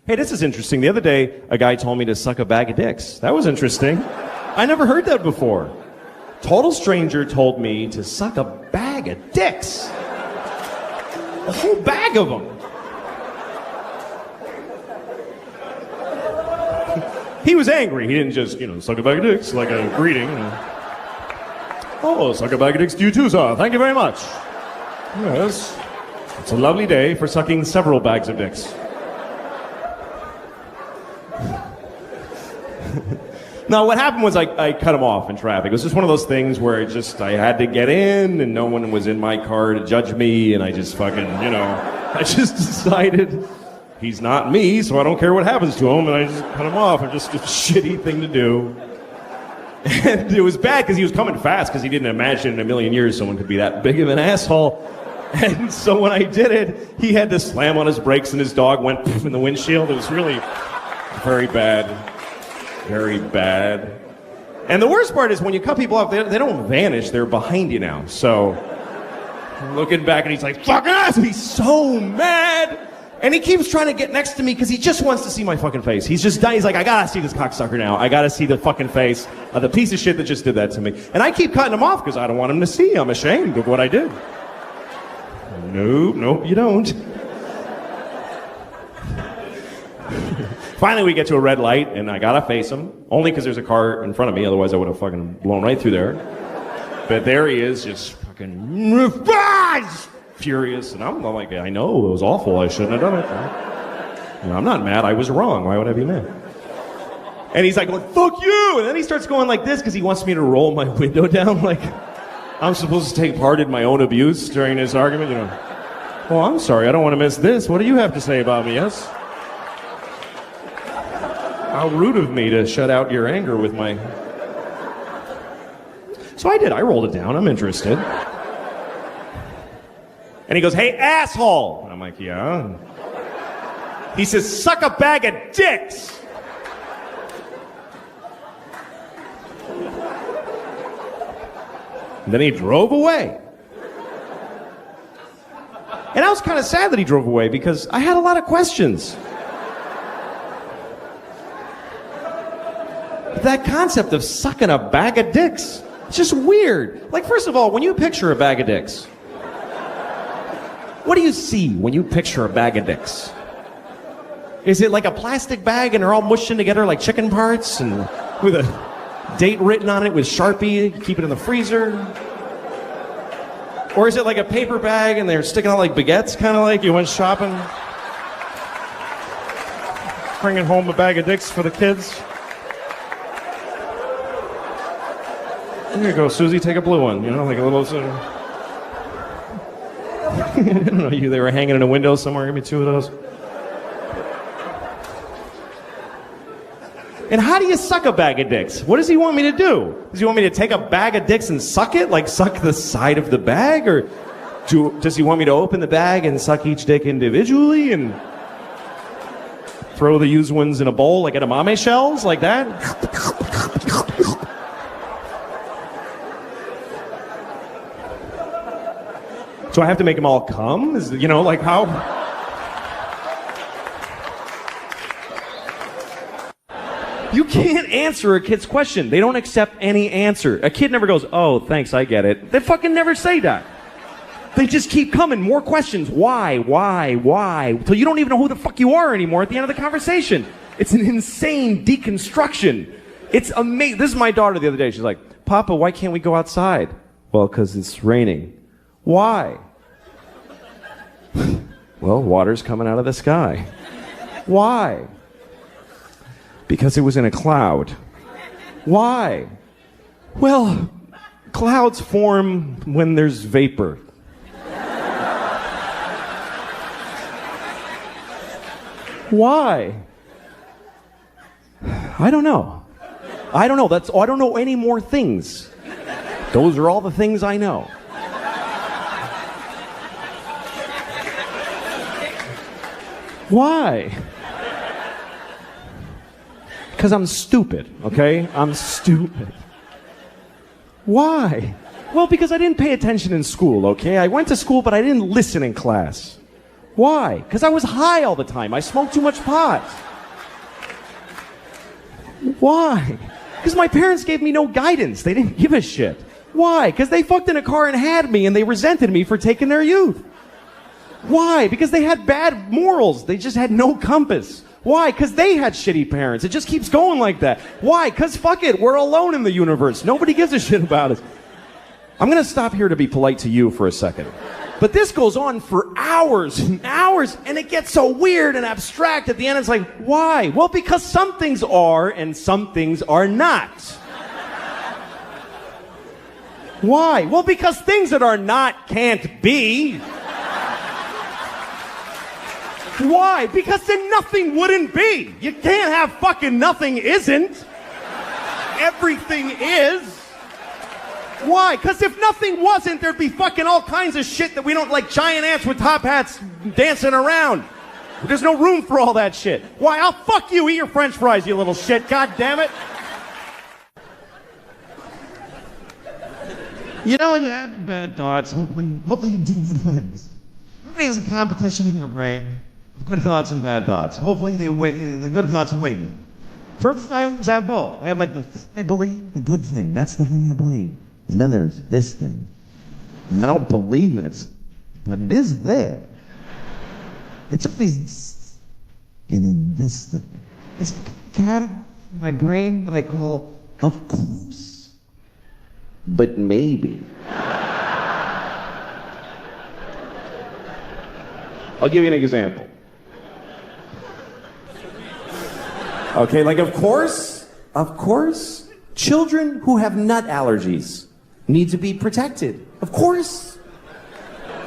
Hey, this is interesting. The other day, a guy told me to suck a bag of dicks. That was interesting. I never heard that before. Total stranger told me to suck a bag of dicks. A whole bag of them. He was angry. He didn't just, suck a bag of dicks like a greeting. Oh, suck a bag of dicks to you too, sir. Thank you very much. Yes. It's a lovely day for sucking several bags of dicks. No, what happened was I cut him off in traffic. It was just one of those things where I had to get in and no one was in my car to judge me, and I just fucking, I just decided he's not me, so I don't care what happens to him, and I just cut him off. It's just a shitty thing to do. And it was bad because he was coming fast because he didn't imagine in a million years someone could be that big of an asshole. And so when I did it, he had to slam on his brakes and his dog went poof in the windshield. It was really very bad. Very bad. And the worst part is when you cut people off, they don't vanish. They're behind you now. So looking back and he's like, fuck us! And he's so mad. And he keeps trying to get next to me because he just wants to see my fucking face. He's like, I gotta see this cocksucker now. I gotta see the fucking face of the piece of shit that just did that to me. And I keep cutting him off because I don't want him to see. I'm ashamed of what I did. Nope, you don't. Finally, we get to a red light, and I gotta face him. Only because there's a car in front of me, otherwise I would have fucking blown right through there. But there he is, just fucking furious. And I'm like, I know, it was awful. I shouldn't have done it. I'm not mad. I was wrong. Why would I be mad? And he's like, fuck you! And then he starts going like this because he wants me to roll my window down like I'm supposed to take part in my own abuse during this argument. Well, I'm sorry. I don't want to miss this. What do you have to say about me, yes? How rude of me to shut out your anger with my... So I did. I rolled it down. I'm interested. And he goes, hey, asshole! And I'm like, yeah? He says, suck a bag of dicks! And then he drove away. And I was kind of sad that he drove away because I had a lot of questions. That concept of sucking a bag of dicks, it's just weird. Like, first of all, when you picture a bag of dicks, what do you see when you picture a bag of dicks? Is it like a plastic bag and they're all mushed in together like chicken parts and with a date written on it with Sharpie, keep it in the freezer? Or is it like a paper bag and they're sticking out like baguettes, kind of like you went shopping? Bringing home a bag of dicks for the kids? Here you go, Susie, take a blue one. Like a little... I don't know, they were hanging in a window somewhere. Give me two of those. And how do you suck a bag of dicks? What does he want me to do? Does he want me to take a bag of dicks and suck it? Like suck the side of the bag? Or does he want me to open the bag and suck each dick individually and throw the used ones in a bowl like edamame shells? Like that? Do I have to make them all come? Like how? You can't answer a kid's question. They don't accept any answer. A kid never goes, oh, thanks, I get it. They fucking never say that. They just keep coming, more questions. Why? Until you don't even know who the fuck you are anymore at the end of the conversation. It's an insane deconstruction. It's amazing. This is my daughter the other day. She's like, Papa, why can't we go outside? Well, because it's raining. Why? Well, water's coming out of the sky. Why? Because it was in a cloud. Why? Well, clouds form when there's vapor. Why? I don't know. I don't know any more things. Those are all the things I know. Why? Because I'm stupid, okay? I'm stupid. Why? Well, because I didn't pay attention in school, okay? I went to school, but I didn't listen in class. Why? Because I was high all the time. I smoked too much pot. Why? Because my parents gave me no guidance. They didn't give a shit. Why? Because they fucked in a car and had me, and they resented me for taking their youth. Why? Because they had bad morals. They just had no compass. Why? Because they had shitty parents. It just keeps going like that. Why? Because fuck it, we're alone in the universe. Nobody gives a shit about us. I'm going to stop here to be polite to you for a second. But this goes on for hours and hours, and it gets so weird and abstract. At the end, it's like, why? Well, because some things are and some things are not. Why? Well, because things that are not can't be. Why? Because then nothing wouldn't be. You can't have fucking nothing isn't. Everything is. Why? Because if nothing wasn't, there'd be fucking all kinds of shit that we don't like, giant ants with top hats dancing around. There's no room for all that shit. Why? I'll fuck you. Eat your french fries, you little shit. God damn it. You know, when you have bad thoughts, hopefully you do good things. There's a competition in your brain. Good thoughts and bad thoughts. Hopefully the good thoughts win. First example, I have like I believe the good thing. That's the thing I believe. And then there's this thing. And I don't believe it, but it is there. It's always in this thing. It's kind of my brain that I call of course. But maybe. I'll give you an example. Okay, like of course, children who have nut allergies need to be protected. Of course.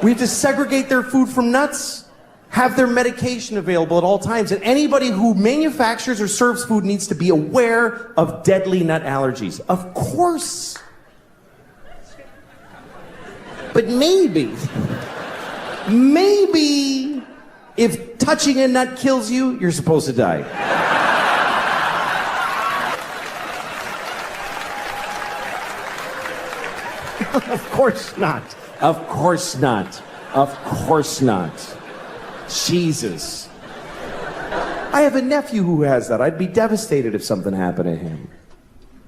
We have to segregate their food from nuts, have their medication available at all times, and anybody who manufactures or serves food needs to be aware of deadly nut allergies. Of course. But maybe if touching a nut kills you, you're supposed to die. Of course not. Of course not. Of course not. Jesus. I have a nephew who has that. I'd be devastated if something happened to him.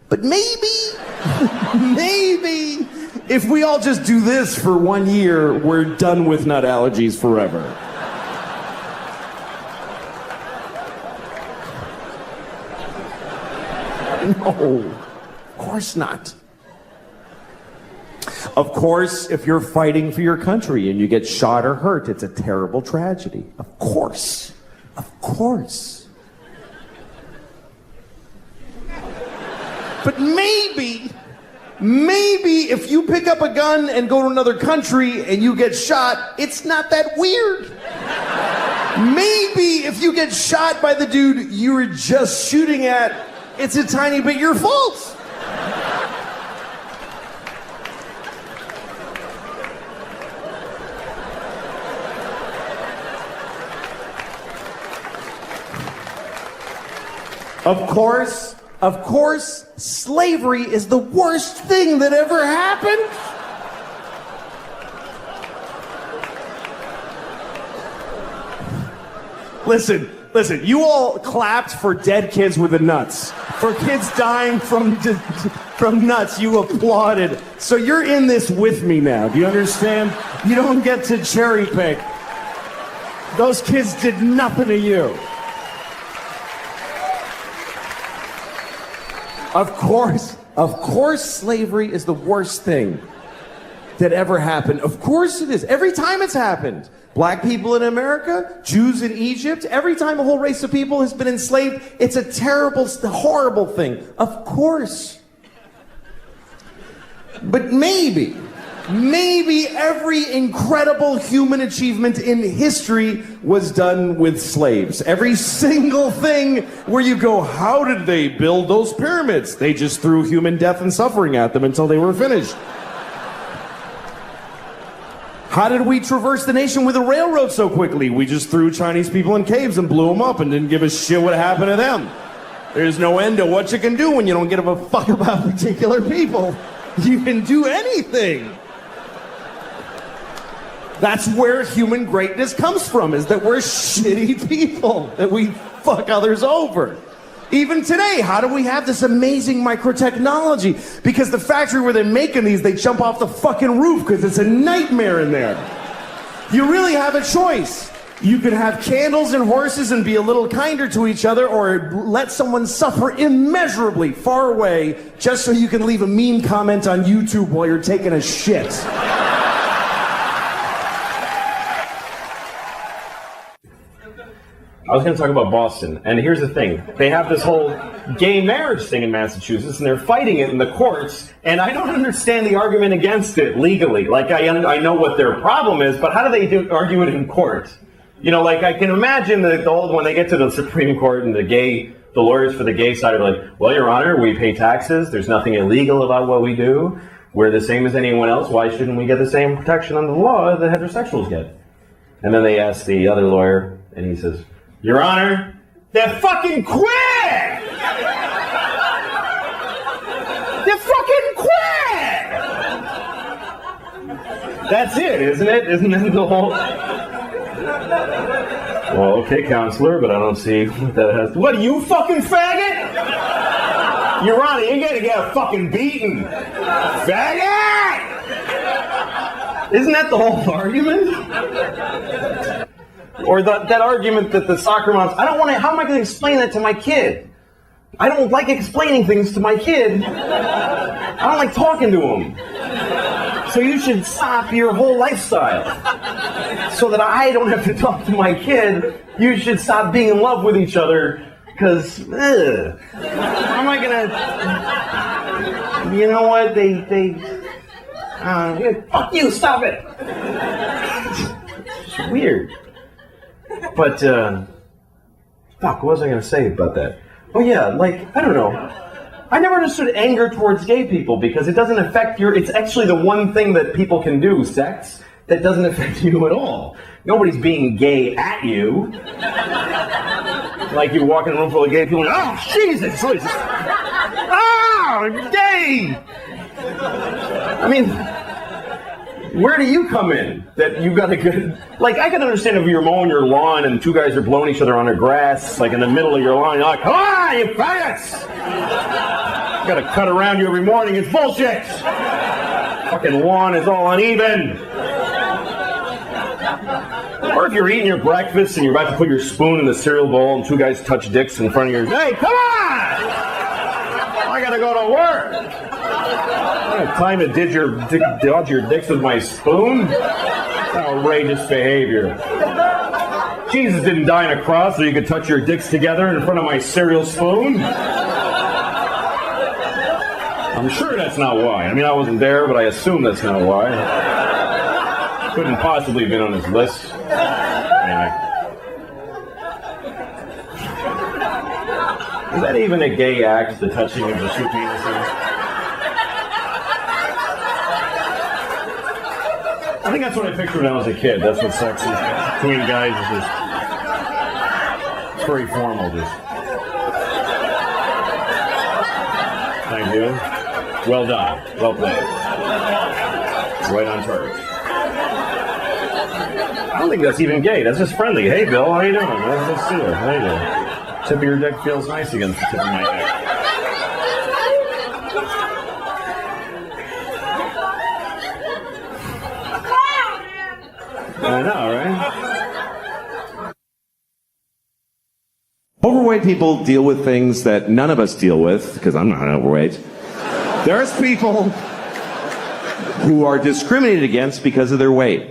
But maybe, if we all just do this for 1 year, we're done with nut allergies forever. No, of course not. Of course, if you're fighting for your country and you get shot or hurt, it's a terrible tragedy. Of course. Of course. But maybe if you pick up a gun and go to another country and you get shot, it's not that weird. Maybe if you get shot by the dude you were just shooting at, it's a tiny bit your fault. Of course, slavery is the worst thing that ever happened. Listen, you all clapped for dead kids with the nuts. For kids dying from nuts, you applauded. So you're in this with me now, do you understand? You don't get to cherry pick. Those kids did nothing to you. Of course slavery is the worst thing that ever happened. Of course it is. Every time it's happened. Black people in America, Jews in Egypt, every time a whole race of people has been enslaved, it's a terrible, horrible thing. Of course. But maybe every incredible human achievement in history was done with slaves. Every single thing where you go, how did they build those pyramids? They just threw human death and suffering at them until they were finished. How did we traverse the nation with a railroad so quickly? We just threw Chinese people in caves and blew them up and didn't give a shit what happened to them. There's no end to what you can do when you don't give a fuck about particular people. You can do anything. That's where human greatness comes from, is that we're shitty people, that we fuck others over. Even today, how do we have this amazing microtechnology? Because the factory where they're making these, they jump off the fucking roof because it's a nightmare in there. You really have a choice. You can have candles and horses and be a little kinder to each other, or let someone suffer immeasurably far away just so you can leave a mean comment on YouTube while you're taking a shit. I was going to talk about Boston, and here's the thing. They have this whole gay marriage thing in Massachusetts, and they're fighting it in the courts, and I don't understand the argument against it legally. Like, I know what their problem is, but how do they argue it in court? You know, like, I can imagine when they get to the Supreme Court and the lawyers for the gay side are like, well, Your Honor, we pay taxes. There's nothing illegal about what we do. We're the same as anyone else. Why shouldn't we get the same protection under the law that heterosexuals get? And then they ask the other lawyer, and he says, Your Honor, they're fucking queer! They're fucking queer! That's it, isn't it? Isn't that the whole... Well, okay, counselor, but I don't see what that has... What, are you fucking faggot? Your Honor, you're gonna get fucking beaten. Faggot! Isn't that the whole argument? Or that argument that the soccer moms, how am I going to explain that to my kid? I don't like explaining things to my kid. I don't like talking to him. So you should stop your whole lifestyle. So that I don't have to talk to my kid, you should stop being in love with each other, because, how am I going to, you know what, fuck you, stop it. It's weird. But, fuck, what was I going to say about that? Oh yeah, like, I don't know. I never understood anger towards gay people because it doesn't affect it's actually the one thing that people can do, sex, that doesn't affect you at all. Nobody's being gay at you. Like you walk in a room full of gay people and, oh, Jesus! Oh, I'm gay! I mean... Where do you come in? That you got a good... Like, I can understand if you're mowing your lawn and two guys are blowing each other on the grass, like in the middle of your lawn, you're like, come on, you faggots! You gotta cut around you every morning, it's bullshit! Fucking lawn is all uneven! Or if you're eating your breakfast and you're about to put your spoon in the cereal bowl and two guys touch dicks in front of your... Hey, come on! I gotta go to work! I don't have time to dodge your dicks with my spoon. Outrageous behavior. Jesus didn't die on a cross so you could touch your dicks together in front of my cereal spoon. I'm sure that's not why. I mean, I wasn't there, but I assume that's not why. Couldn't possibly have been on his list. Anyway. Is that even a gay act, the touching of the two penises? I think that's what I pictured when I was a kid. That's what sex is. Between guys is just... It's very formal, just... Thank you. Well done. Well played. Right on target. I don't think that's even gay. That's just friendly. Hey, Bill, how you doing? Let's see it. How you doing? Tip of your dick feels nice against the tip of my dick. I know, right? Overweight people deal with things that none of us deal with, because I'm not overweight. There's people who are discriminated against because of their weight.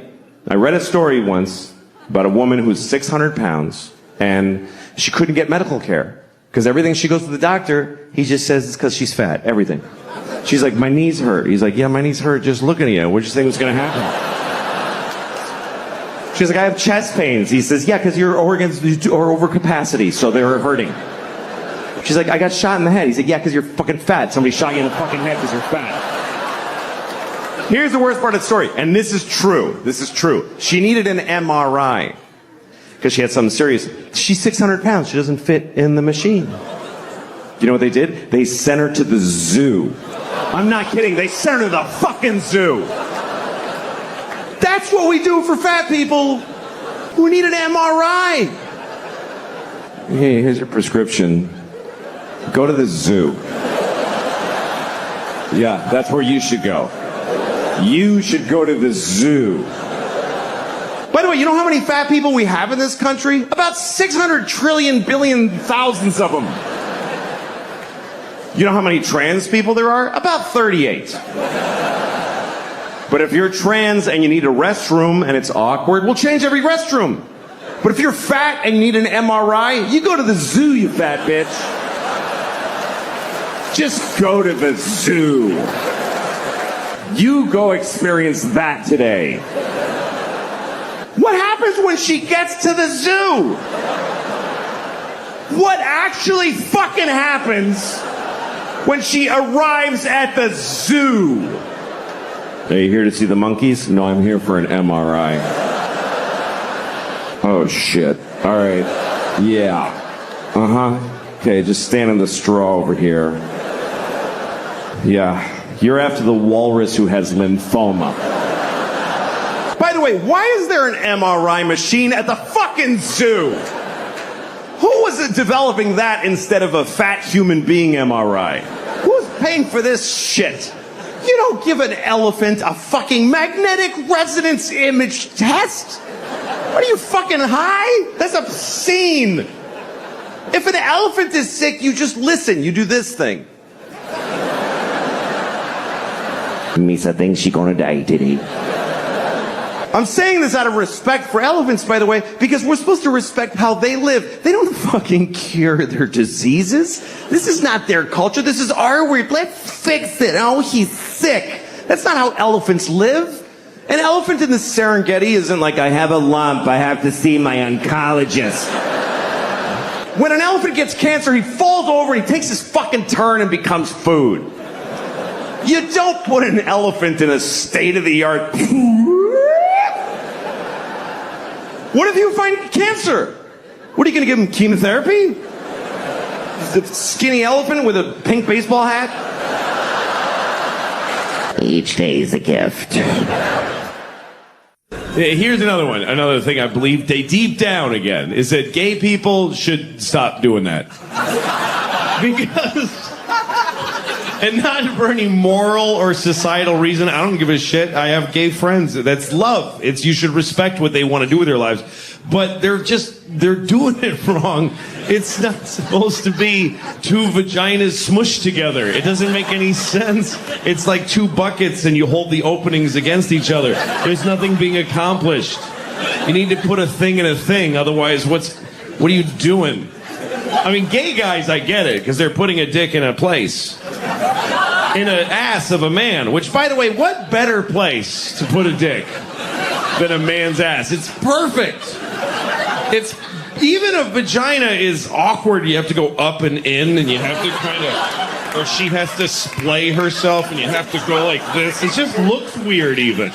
I read a story once about a woman who's 600 pounds, and she couldn't get medical care. Because everything she goes to the doctor, he just says it's because she's fat. Everything. She's like, my knees hurt. He's like, yeah, my knees hurt just looking at you. What do you think was going to happen? She's like, I have chest pains. He says, yeah, because your organs are over capacity, so they're hurting. She's like, I got shot in the head. He's like, yeah, because you're fucking fat. Somebody shot you in the fucking head because you're fat. Here's the worst part of the story, and this is true. This is true. She needed an MRI because she had something serious. She's 600 pounds. She doesn't fit in the machine. You know what they did? They sent her to the zoo. I'm not kidding. They sent her to the fucking zoo. That's what we do for fat people who need an MRI. Hey, here's your prescription. Go to the zoo. Yeah, that's where you should go. You should go to the zoo. By the way, you know how many fat people we have in this country? About 600 trillion billion thousands of them. You know how many trans people there are? About 38. But if you're trans and you need a restroom and it's awkward, we'll change every restroom. But if you're fat and you need an MRI, you go to the zoo, you fat bitch. Just go to the zoo. You go experience that today. What happens when she gets to the zoo? What actually fucking happens when she arrives at the zoo? Are you here to see the monkeys? No, I'm here for an MRI. Oh, shit. All right. Yeah. Uh-huh. Okay, just stand in the straw over here. Yeah. You're after the walrus who has lymphoma. By the way, why is there an MRI machine at the fucking zoo? Who was developing that instead of a fat human being MRI? Who's paying for this shit? You don't give an elephant a fucking magnetic resonance image test. What are you, fucking high? That's obscene. If an elephant is sick, you just listen. You do this thing. Misa thinks she's gonna die today. I'm saying this out of respect for elephants, by the way, because we're supposed to respect how they live. They don't fucking cure their diseases. This is not their culture. This is our weird. Let's fix it. Oh, he's sick. That's not how elephants live. An elephant in the Serengeti isn't like, I have a lump, I have to see my oncologist. When an elephant gets cancer, he falls over, he takes his fucking turn and becomes food. You don't put an elephant in a state-of-the-art... What if you find cancer? What are you going to give him, chemotherapy? The skinny elephant with a pink baseball hat? Each day is a gift. Here's another one. Another thing I believe deep down again is that gay people should stop doing that. Because... And not for any moral or societal reason. I don't give a shit. I have gay friends. That's love. It's you should respect what they want to do with their lives. But they're doing it wrong. It's not supposed to be two vaginas smushed together. It doesn't make any sense. It's like two buckets and you hold the openings against each other. There's nothing being accomplished. You need to put a thing in a thing. Otherwise, what are you doing? I mean, gay guys, I get it, because they're putting a dick in a place. In an ass of a man. Which, by the way, what better place to put a dick than a man's ass? It's perfect. It's even a vagina is awkward. You have to go up and in, and you have to kind of, or she has to splay herself, and you have to go like this. It just looks weird, even.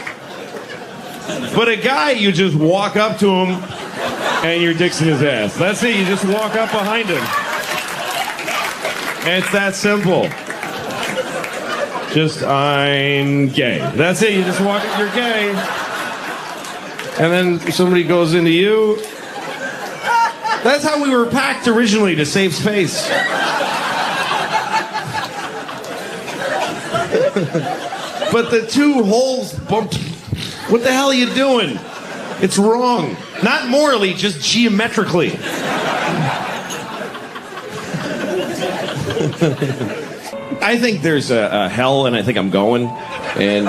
But a guy, you just walk up to him, and your dick's in his ass. That's it. You just walk up behind him. It's that simple. Just, I'm gay. That's it. You just walk up, you're gay. And then somebody goes into you. That's how we were packed originally, to save space. But the two holes bumped. What the hell are you doing? It's wrong. Not morally, just geometrically. I think there's a hell, and I think I'm going. And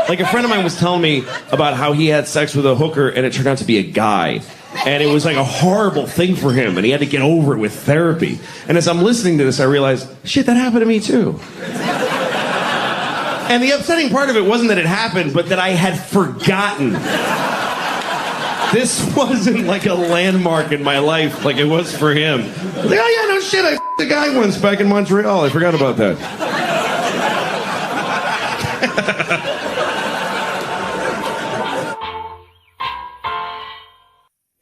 like a friend of mine was telling me about how he had sex with a hooker, and it turned out to be a guy. And it was like a horrible thing for him, and he had to get over it with therapy. And as I'm listening to this, I realized, shit, that happened to me too. And the upsetting part of it wasn't that it happened, but that I had forgotten. This wasn't like a landmark in my life like it was for him. Like, oh yeah, no shit, I f***ed a guy once back in Montreal. I forgot about that.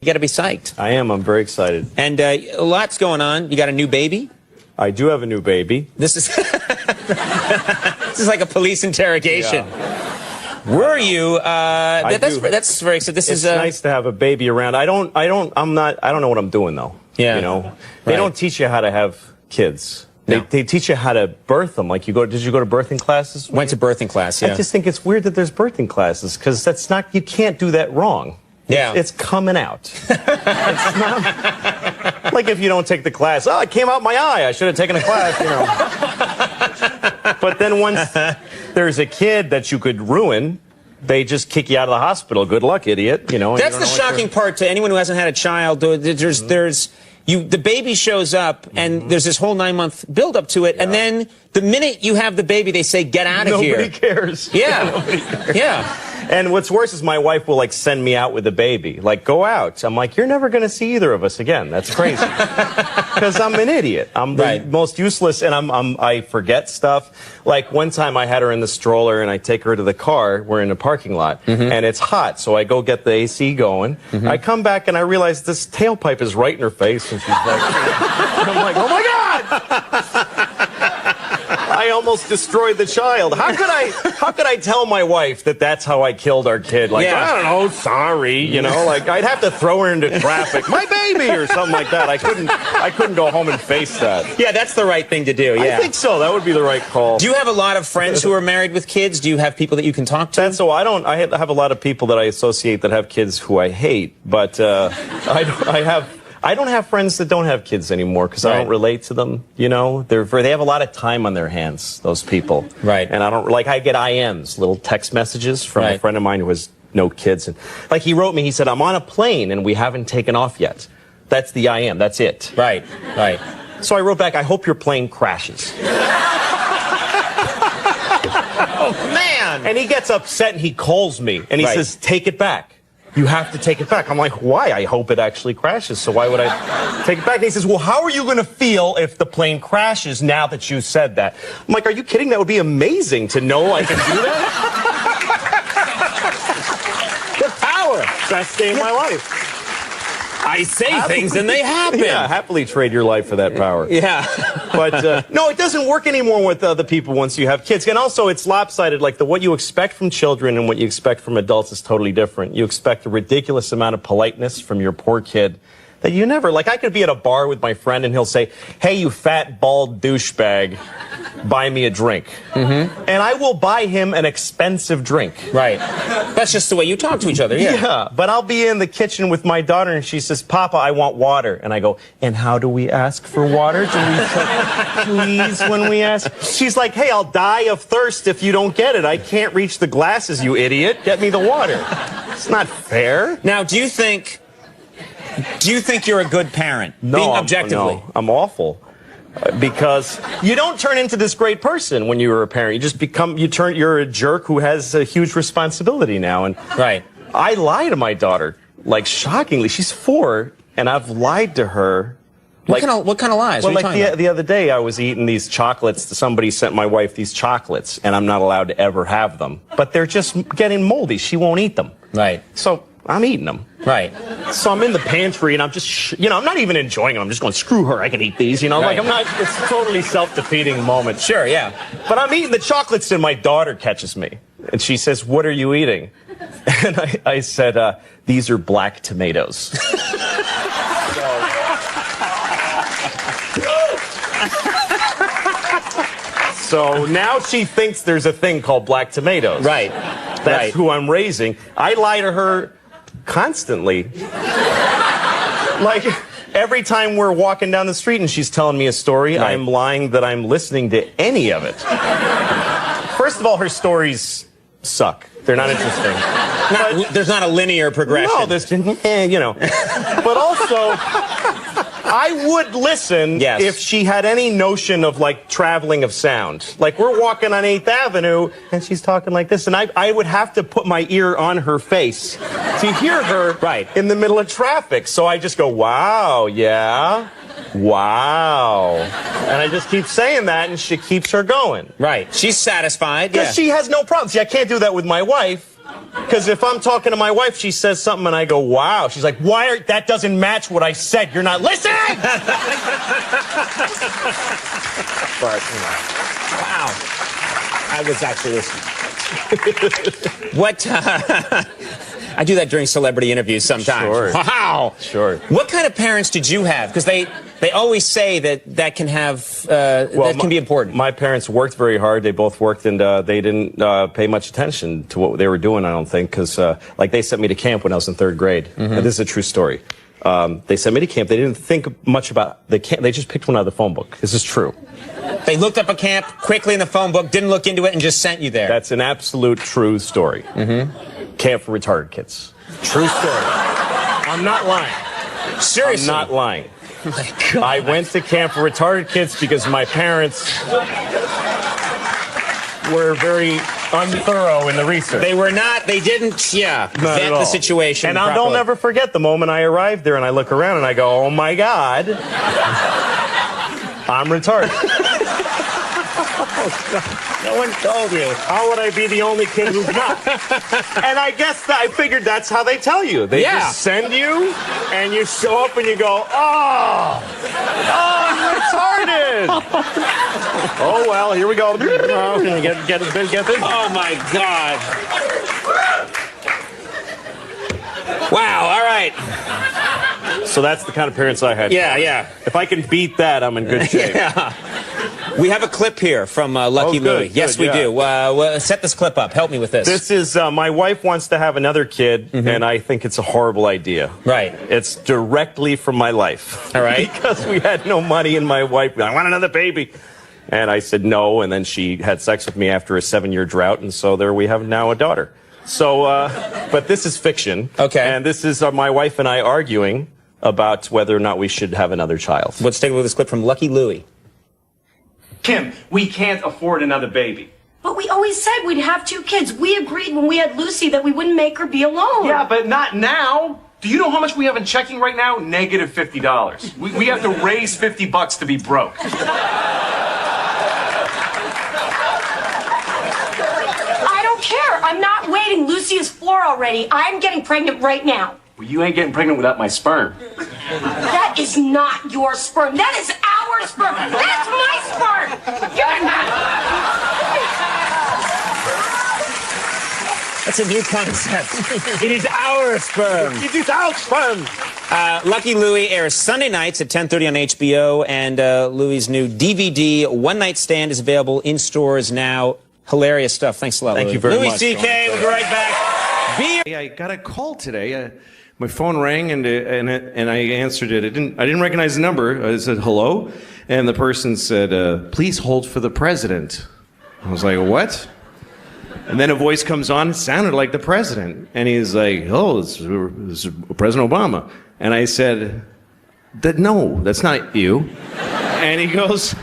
You got to be psyched. I am. I'm very excited. And a lot's going on. You got a new baby? I do have a new baby. This is this is like a police interrogation. Yeah. Were you? That's very. So this It's is nice to have a baby around. I don't know what I'm doing though. Yeah. You know, they don't teach you how to have kids. No. They teach you how to birth them. Like did you go to birthing classes? Went to birthing class. Yeah. I just think it's weird that there's birthing classes because you can't do that wrong. Yeah. It's coming out. It's not like if you don't take the class. Oh, it came out my eye. I should have taken a class, you know. But then once there's a kid that you could ruin, they just kick you out of the hospital. Good luck, idiot. You know. That's the shocking part to anyone who hasn't had a child. The baby shows up, and there's this whole 9-month build-up to it, and then the minute you have the baby, they say, get out of here. Nobody cares. Yeah. Nobody cares. Yeah. And what's worse is my wife will, like, send me out with the baby. Like, go out. I'm like, you're never going to see either of us again. That's crazy. Because I'm an idiot. I'm the most useless, and I forget stuff. Like, one time I had her in the stroller, and I take her to the car. We're in a parking lot, and it's hot, so I go get the AC going. I come back, and I realize this tailpipe is right in her face, and she's like, I'm like, oh, my God! I almost destroyed the child. How could I tell my wife that that's how I killed our kid? Like, I don't know, sorry, you know, like I'd have to throw her into traffic, my baby, or something like that. I couldn't go home and face that. Yeah, that's the right thing to do. Yeah. I think so. That would be the right call. Do you have a lot of friends who are married with kids? Do you have people that you can talk to? That's so. I have a lot of people that I associate that have kids who I hate, but I don't have friends that don't have kids anymore because I don't relate to them. You know, they have a lot of time on their hands. Those people, right? And I get IMs, little text messages from a friend of mine who has no kids, and like he wrote me, he said, "I'm on a plane and we haven't taken off yet." That's the IM. That's it. Right. So I wrote back, "I hope your plane crashes." Oh man! And he gets upset and he calls me and he says, "Take it back. You have to take it back." I'm like, why? I hope it actually crashes, so why would I take it back? And he says, well, how are you going to feel if the plane crashes now that you said that? I'm like, are you kidding? That would be amazing to know I can do that. The power. Best day of my life. I say things and they happen. Yeah, happily trade your life for that power. Yeah. But no, it doesn't work anymore with other people once you have kids. And also, it's lopsided. Like what you expect from children and what you expect from adults is totally different. You expect a ridiculous amount of politeness from your poor kid that you never. Like I could be at a bar with my friend and he'll say, "Hey, you fat bald douchebag, buy me a drink." And I will buy him an expensive drink. Right. That's just the way you talk to each other. Yeah. But I'll be in the kitchen with my daughter and she says, "Papa, I want water." And I go, "And how do we ask for water? Do we say please when we ask?" She's like, "Hey, I'll die of thirst if you don't get it. I can't reach the glasses, you idiot. Get me the water." It's not fair. Now, do you think you're a good parent? No, being objectively. I'm awful. Because you don't turn into this great person when you were a parent. You just you're a jerk who has a huge responsibility now. And I lie to my daughter, like shockingly. She's 4, and I've lied to her. What kind of lies? Well, like the other day, I was eating these chocolates. Somebody sent my wife these chocolates, and I'm not allowed to ever have them. But they're just getting moldy. She won't eat them. Right. So I'm eating them. Right. So I'm in the pantry and I'm just, I'm not even enjoying them. I'm just going, screw her, I can eat these, like I'm not, it's a totally self-defeating moment. Sure, yeah. But I'm eating the chocolates and my daughter catches me. And she says, "What are you eating?" And I said, "These are black tomatoes." So now she thinks there's a thing called black tomatoes. Right. That's who I'm raising. I lie to her constantly. Like, every time we're walking down the street and she's telling me a story, I'm lying that I'm listening to any of it. First of all, her stories suck. They're not interesting. There's not a linear progression. No, there's, But also, I would listen if she had any notion of, like, traveling of sound. Like, we're walking on 8th Avenue, and she's talking like this, and I would have to put my ear on her face to hear her in the middle of traffic. So I just go, "Wow, yeah, wow." And I just keep saying that, and she keeps her going. Right. She's satisfied. Because she has no problem. See, I can't do that with my wife. Because if I'm talking to my wife, she says something and I go, "Wow." She's like, that doesn't match what I said. You're not listening! But, wow. I was actually listening. What? I do that during celebrity interviews sometimes. Sure. Wow. Sure. What kind of parents did you have? Because they always say that can have that can be important. My parents worked very hard. They both worked, and they didn't pay much attention to what they were doing, I don't think, because like they sent me to camp when I was in 3rd grade. Mm-hmm. And this is a true story. They sent me to camp. They didn't think much about the camp. They just picked one out of the phone book. This is true. They looked up a camp quickly in the phone book, didn't look into it, and just sent you there. That's an absolute true story. Mm-hmm. Camp for retarded kids. True story. I'm not lying. Seriously? I'm not lying. Oh my God. I went to camp for retarded kids because my parents were very unthorough in the research. They didn't vet the situation And properly. I'll never forget the moment I arrived there and I look around and I go, oh my God, I'm retarded. No one told you. How would I be the only kid who's not? And I guess I figured that's how they tell you. They just send you, and you show up and you go, oh, I'm retarded. Oh, well, here we go. Get this. Oh, my God. Wow, all right. So that's the kind of parents I had. Yeah. If I can beat that, I'm in good shape. Yeah. We have a clip here from Lucky Louie. Yes, we do. Set this clip up. Help me with this. This is, my wife wants to have another kid, and I think it's a horrible idea. Right. It's directly from my life. All right. Because we had no money, and my wife, I want another baby. And I said no, and then she had sex with me after a 7-year drought, and so there we have now a daughter. So, but this is fiction. Okay. And this is my wife and I arguing about whether or not we should have another child. Let's take a look at this clip from Lucky Louie. Kim, we can't afford another baby. But we always said we'd have 2 kids. We agreed when we had Lucy that we wouldn't make her be alone. Yeah, but not now. Do you know how much we have in checking right now? Negative $50. We have to raise $50 to be broke. I don't care. I'm not waiting. Lucy is 4 already. I'm getting pregnant right now. Well, you ain't getting pregnant without my sperm. That is not your sperm. That is our sperm. That's my sperm. Give it back. That's a new concept. It is our sperm. It is our sperm. Lucky Louie airs Sunday nights at 10:30 on HBO, and Louie's new DVD, One Night Stand, is available in stores now. Hilarious stuff. Thanks a lot, Thank Louie. you very Louis much. C.K., we'll be right back. I got a call today. My phone rang and I answered it. I didn't recognize the number. I said hello, and the person said, "Please hold for the president." I was like, "What?" And then a voice comes on. It sounded like the president, and he's like, "Oh, it's President Obama." And I said, "No, that's not you." And he goes,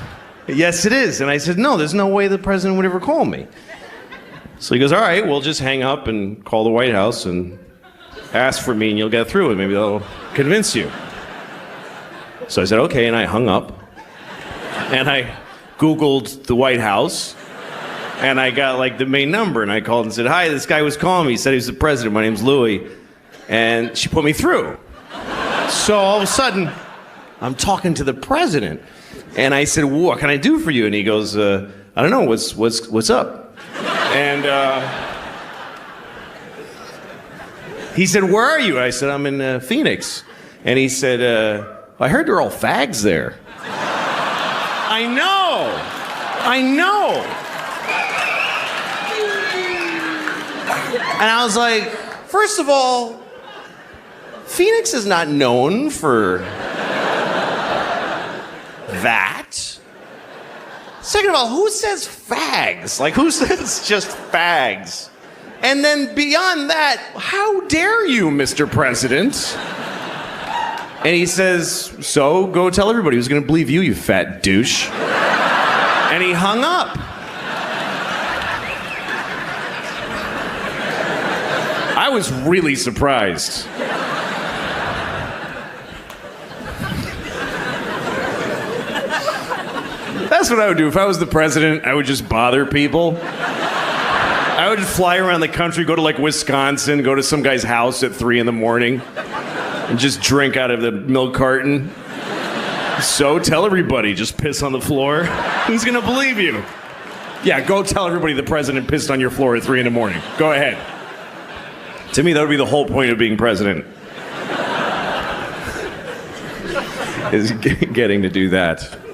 "Yes, it is." And I said, "No, there's no way the president would ever call me." So he goes, "All right, we'll just hang up and call the White House and ask for me and you'll get through and maybe they'll convince you." So I said, okay, and I hung up. And I Googled the White House and I got like the main number and I called and said, "Hi, this guy was calling me. He said he was the president. My name's Louie." And she put me through. So all of a sudden, I'm talking to the president. And I said, "What can I do for you?" And he goes, "I don't know, what's up?" And he said, "Where are you?" I said, "I'm in Phoenix." And he said, "I heard they're all fags there." I know. And I was like, first of all, Phoenix is not known for that. Second of all, who says fags? Like, who says just fags? And then beyond that, how dare you, Mr. President? And he says, "So go tell everybody who's going to believe you, you fat douche." And he hung up. I was really surprised. That's what I would do. If I was the president, I would just bother people. I would fly around the country, go to like Wisconsin, go to some guy's house at 3 in the morning, and just drink out of the milk carton. So tell everybody, just piss on the floor. Who's gonna believe you? Yeah, go tell everybody the president pissed on your floor at 3 in the morning. Go ahead. To me, that would be the whole point of being president. Is getting to do that.